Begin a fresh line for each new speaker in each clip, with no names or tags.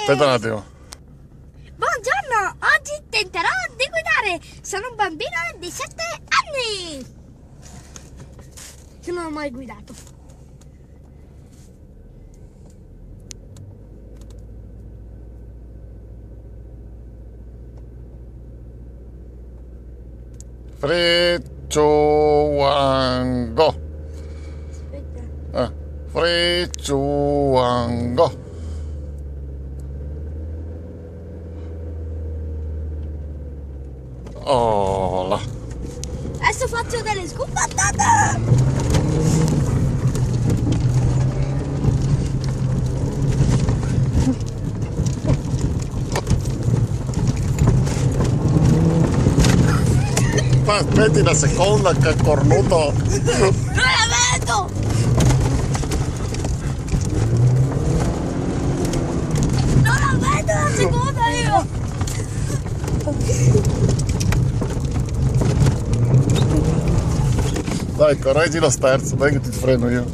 Aspetta un attimo.
Buongiorno, oggi tenterò di guidare. Sono un bambino di 7 anni. Che non ho mai guidato.
Three, two, one, go.
Aspetta.
3, 2, 1, go. Oh là.
Adesso faccio delle scoppattate.
Ma aspetti una seconda che è cornuto.
Non la vedo. Non la vedo la seconda io.
Dai, correggi lo sterzo, dai che ti freno io.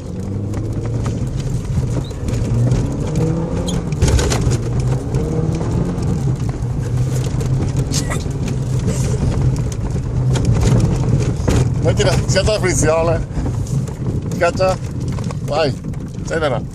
Metti la, schiaccia la frizione. Schiaccia. Vai, accelera.